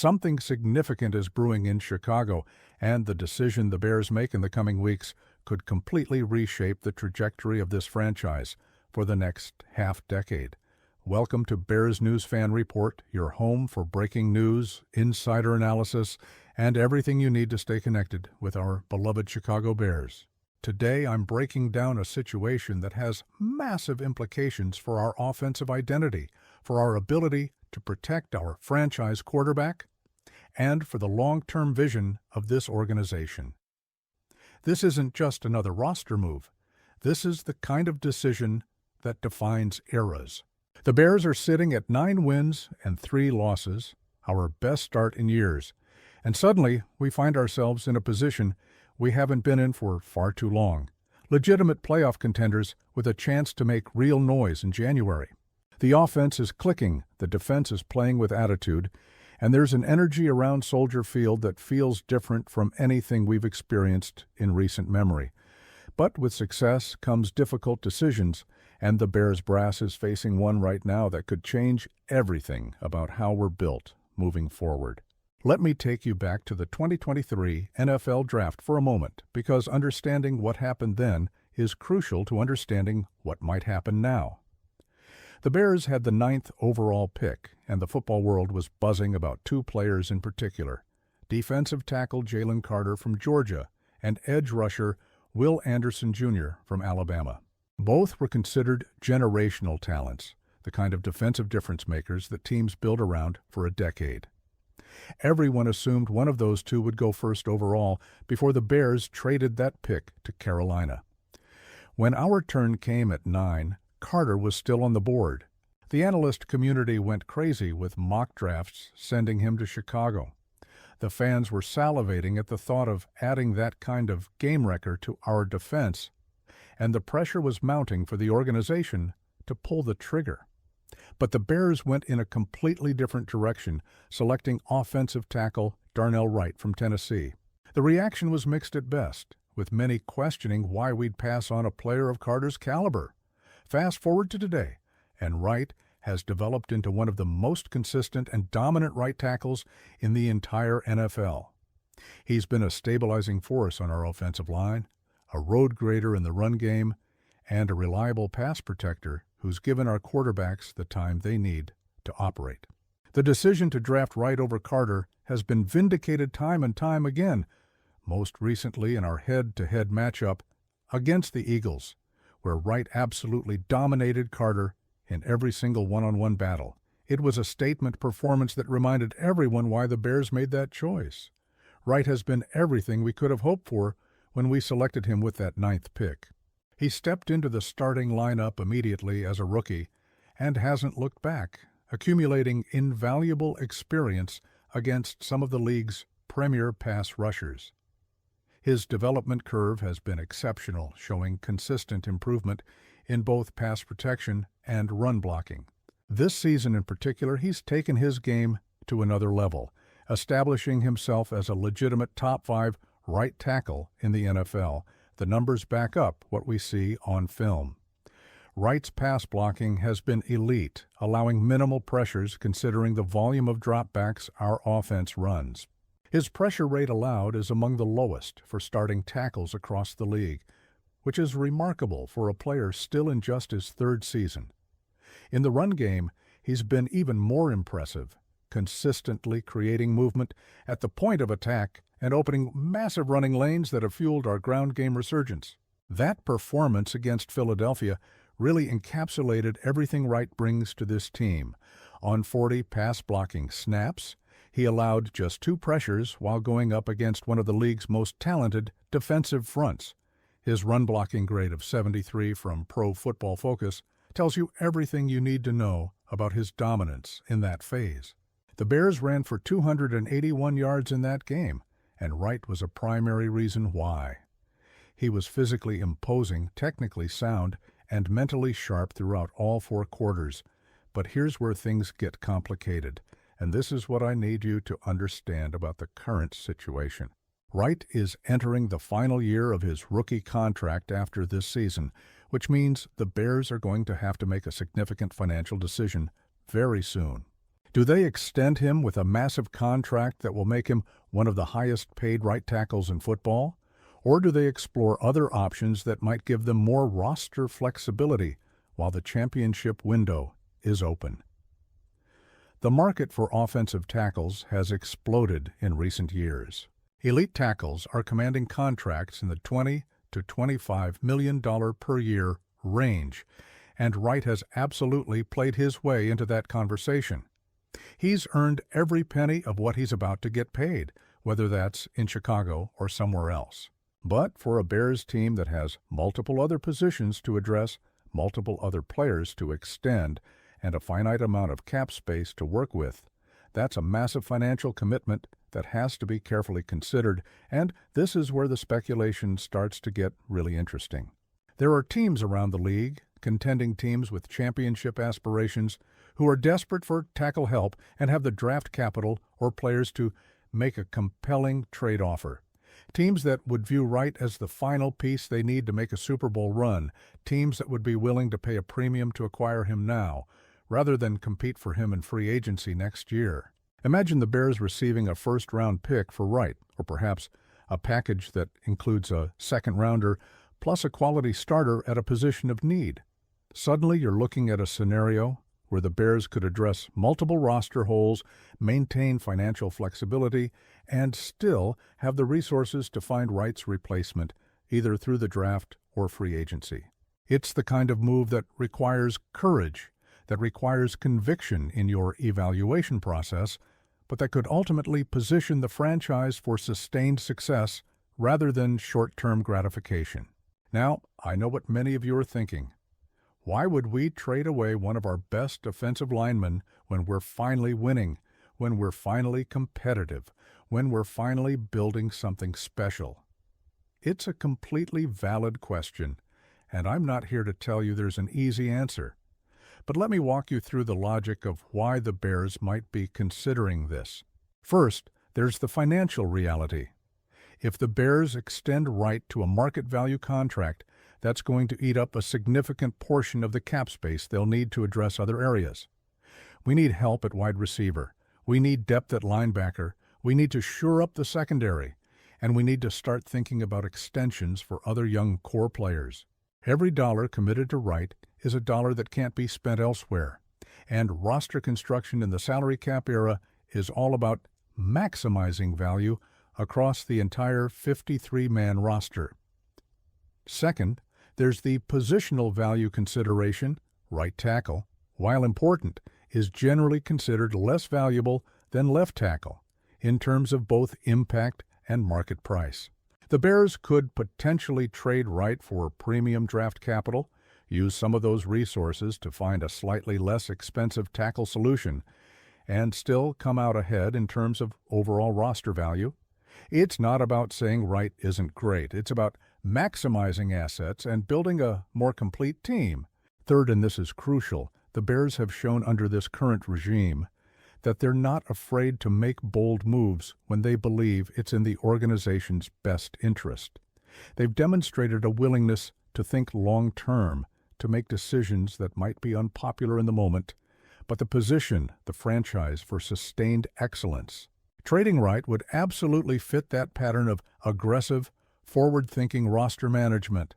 Something significant is brewing in Chicago, and the decision the Bears make in the coming weeks could completely reshape the trajectory of this franchise for the next half-decade. Welcome to Bears News Fan Report, your home for breaking news, insider analysis, and everything you need to stay connected with our beloved Chicago Bears. Today, I'm breaking down a situation that has massive implications for our offensive identity, for our ability to protect our franchise quarterback, and for the long-term vision of this organization. This isn't just another roster move. This is the kind of decision that defines eras. The Bears are sitting at 9 wins and 3 losses, our best start in years, and suddenly we find ourselves in a position we haven't been in for far too long. Legitimate playoff contenders with a chance to make real noise in January. The offense is clicking, the defense is playing with attitude, and there's an energy around Soldier Field that feels different from anything we've experienced in recent memory. But with success comes difficult decisions, and the Bears brass is facing one right now that could change everything about how we're built moving forward. Let me take you back to the 2023 NFL Draft for a moment, because understanding what happened then is crucial to understanding what might happen now. The Bears had the 9th overall pick, and the football world was buzzing about 2 players in particular: defensive tackle Jalen Carter from Georgia and edge rusher Will Anderson Jr. from Alabama. Both were considered generational talents, the kind of defensive difference makers that teams build around for a decade. Everyone assumed one of those 2 would go first overall before the Bears traded that pick to Carolina. When our turn came at 9, Carter was still on the board. The analyst community went crazy with mock drafts sending him to Chicago. The fans were salivating at the thought of adding that kind of game wrecker to our defense, and the pressure was mounting for the organization to pull the trigger. But the Bears went in a completely different direction, selecting offensive tackle Darnell Wright from Tennessee. The reaction was mixed at best, with many questioning why we'd pass on a player of Carter's caliber. Fast forward to today, and Wright has developed into one of the most consistent and dominant right tackles in the entire NFL. He's been a stabilizing force on our offensive line, a road grader in the run game, and a reliable pass protector who's given our quarterbacks the time they need to operate. The decision to draft Wright over Carter has been vindicated time and time again, most recently in our head-to-head matchup against the Eagles, where Wright absolutely dominated Carter in every single one-on-one battle. It was a statement performance that reminded everyone why the Bears made that choice. Wright has been everything we could have hoped for when we selected him with that 9th pick. He stepped into the starting lineup immediately as a rookie and hasn't looked back, accumulating invaluable experience against some of the league's premier pass rushers. His development curve has been exceptional, showing consistent improvement in both pass protection and run blocking. This season in particular, he's taken his game to another level, establishing himself as a legitimate top 5 right tackle in the NFL. The numbers back up what we see on film. Wright's pass blocking has been elite, allowing minimal pressures considering the volume of dropbacks our offense runs. His pressure rate allowed is among the lowest for starting tackles across the league, which is remarkable for a player still in just his 3rd season. In the run game, he's been even more impressive, consistently creating movement at the point of attack and opening massive running lanes that have fueled our ground game resurgence. That performance against Philadelphia really encapsulated everything Wright brings to this team. On 40 pass-blocking snaps, he allowed just 2 pressures while going up against one of the league's most talented defensive fronts. His run-blocking grade of 73 from Pro Football Focus tells you everything you need to know about his dominance in that phase. The Bears ran for 281 yards in that game, and Wright was a primary reason why. He was physically imposing, technically sound, and mentally sharp throughout all 4 quarters. But here's where things get complicated, and this is what I need you to understand about the current situation. Wright is entering the final year of his rookie contract after this season, which means the Bears are going to have to make a significant financial decision very soon. Do they extend him with a massive contract that will make him one of the highest-paid right tackles in football? Or do they explore other options that might give them more roster flexibility while the championship window is open? The market for offensive tackles has exploded in recent years. Elite tackles are commanding contracts in the $20 to $25 million per year range, and Wright has absolutely played his way into that conversation. He's earned every penny of what he's about to get paid, whether that's in Chicago or somewhere else. But for a Bears team that has multiple other positions to address, multiple other players to extend, and a finite amount of cap space to work with, that's a massive financial commitment that has to be carefully considered, and this is where the speculation starts to get really interesting. There are teams around the league, contending teams with championship aspirations, who are desperate for tackle help and have the draft capital or players to make a compelling trade offer. Teams that would view Wright as the final piece they need to make a Super Bowl run, teams that would be willing to pay a premium to acquire him now, rather than compete for him in free agency next year. Imagine the Bears receiving a first-round pick for Wright, or perhaps a package that includes a second-rounder plus a quality starter at a position of need. Suddenly you're looking at a scenario where the Bears could address multiple roster holes, maintain financial flexibility, and still have the resources to find Wright's replacement, either through the draft or free agency. It's the kind of move that requires courage, that requires conviction in your evaluation process, but that could ultimately position the franchise for sustained success rather than short-term gratification. Now, I know what many of you are thinking. Why would we trade away one of our best offensive linemen when we're finally winning, when we're finally competitive, when we're finally building something special? It's a completely valid question, and I'm not here to tell you there's an easy answer. But let me walk you through the logic of why the Bears might be considering this. First, there's the financial reality. If the Bears extend Wright to a market value contract, that's going to eat up a significant portion of the cap space they'll need to address other areas. We need help at wide receiver. We need depth at linebacker. We need to shore up the secondary. And we need to start thinking about extensions for other young core players. Every dollar committed to Wright is a dollar that can't be spent elsewhere. And roster construction in the salary cap era is all about maximizing value across the entire 53-man roster. Second, there's the positional value consideration. Right tackle, while important, is generally considered less valuable than left tackle in terms of both impact and market price. The Bears could potentially trade Wright for premium draft capital, use some of those resources to find a slightly less expensive tackle solution, and still come out ahead in terms of overall roster value. It's not about saying Wright isn't great. It's about maximizing assets and building a more complete team. Third, and this is crucial, the Bears have shown under this current regime that they're not afraid to make bold moves when they believe it's in the organization's best interest. They've demonstrated a willingness to think long-term, to make decisions that might be unpopular in the moment, but to position the franchise for sustained excellence. Trading Wright would absolutely fit that pattern of aggressive, forward-thinking roster management.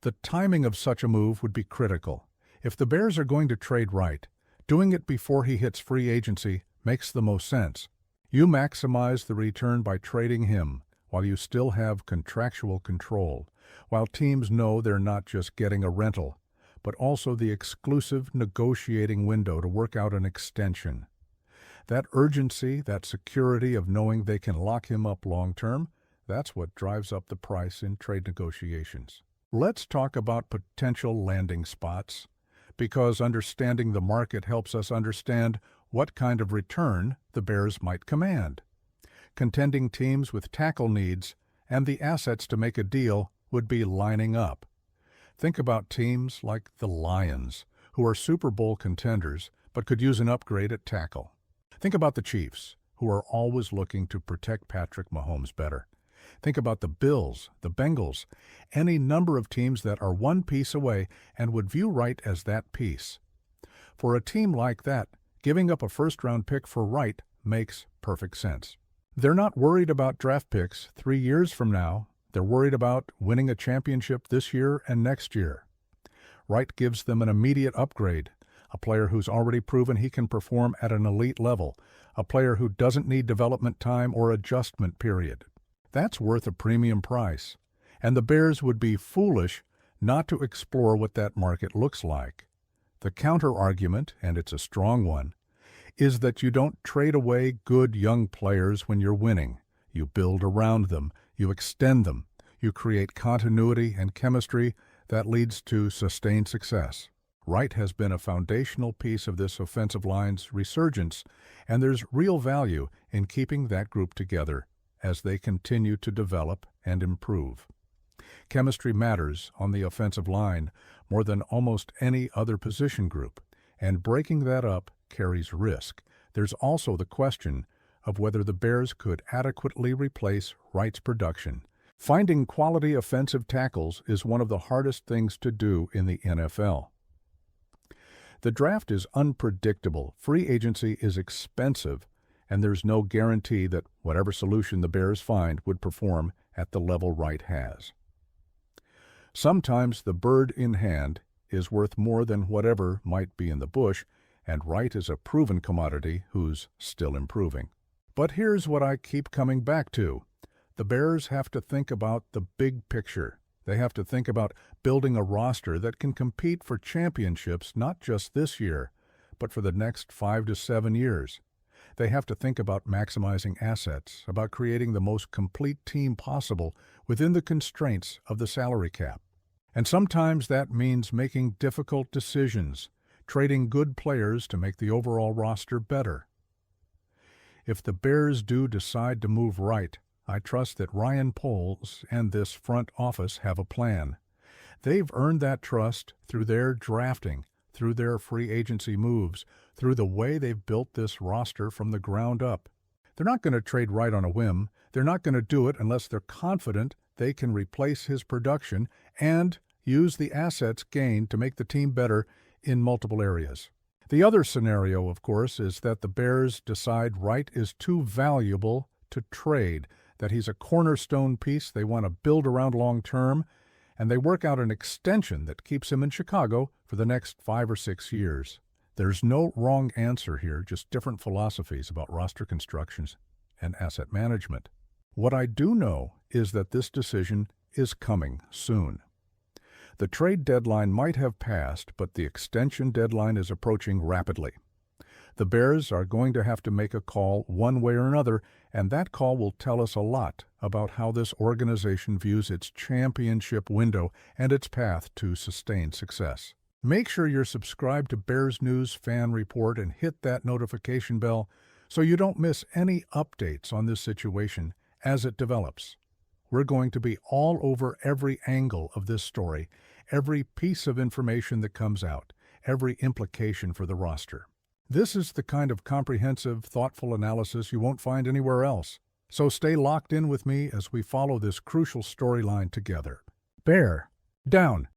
The timing of such a move would be critical. If the Bears are going to trade Wright, doing it before he hits free agency makes the most sense. You maximize the return by trading him while you still have contractual control, while teams know they're not just getting a rental, but also the exclusive negotiating window to work out an extension. That urgency, that security of knowing they can lock him up long-term, that's what drives up the price in trade negotiations. Let's talk about potential landing spots, because understanding the market helps us understand what kind of return the Bears might command. Contending teams with tackle needs and the assets to make a deal would be lining up. Think about teams like the Lions, who are Super Bowl contenders but could use an upgrade at tackle. Think about the Chiefs, who are always looking to protect Patrick Mahomes better. Think about the Bills, the Bengals, any number of teams that are one piece away and would view Wright as that piece. For a team like that, Giving up a first-round pick for Wright makes perfect sense. They're not worried about draft picks 3 years from now. They're worried about winning a championship this year and next year. Wright gives them an immediate upgrade, a player who's already proven he can perform at an elite level, a player who doesn't need development time or adjustment period. That's worth a premium price, and the Bears would be foolish not to explore what that market looks like. The counter-argument, and it's a strong one, is that you don't trade away good young players when you're winning. You build around them, you extend them, you create continuity and chemistry that leads to sustained success. Wright has been a foundational piece of this offensive line's resurgence, and there's real value in keeping that group together as they continue to develop and improve. Chemistry matters on the offensive line more than almost any other position group, and breaking that up carries risk. There's also the question of whether the Bears could adequately replace Wright's production. Finding quality offensive tackles is one of the hardest things to do in the NFL. The draft is unpredictable, free agency is expensive, and there's no guarantee that whatever solution the Bears find would perform at the level Wright has. Sometimes the bird in hand is worth more than whatever might be in the bush, and Wright is a proven commodity who's still improving. But here's what I keep coming back to. The Bears have to think about the big picture. They have to think about building a roster that can compete for championships not just this year, but for the next 5 to 7 years. They have to think about maximizing assets, about creating the most complete team possible within the constraints of the salary cap. And sometimes that means making difficult decisions, trading good players to make the overall roster better. If the Bears do decide to move Wright, I trust that Ryan Poles and this front office have a plan. They've earned that trust through their drafting, through their free agency moves, through the way they've built this roster from the ground up. They're not going to trade Wright on a whim. They're not going to do it unless they're confident they can replace his production and use the assets gained to make the team better in multiple areas. The other scenario, of course, is that the Bears decide Wright is too valuable to trade, that he's a cornerstone piece they want to build around long term, and they work out an extension that keeps him in Chicago for the next 5 or 6 years. There's no wrong answer here, just different philosophies about roster constructions and asset management. What I do know is that this decision is coming soon. The trade deadline might have passed, but the extension deadline is approaching rapidly. The Bears are going to have to make a call one way or another, and that call will tell us a lot about how this organization views its championship window and its path to sustained success. Make sure you're subscribed to Bears News Fan Report and hit that notification bell so you don't miss any updates on this situation as it develops. We're going to be all over every angle of this story, every piece of information that comes out, every implication for the roster. This is the kind of comprehensive, thoughtful analysis you won't find anywhere else. So stay locked in with me as we follow this crucial storyline together. Bear down.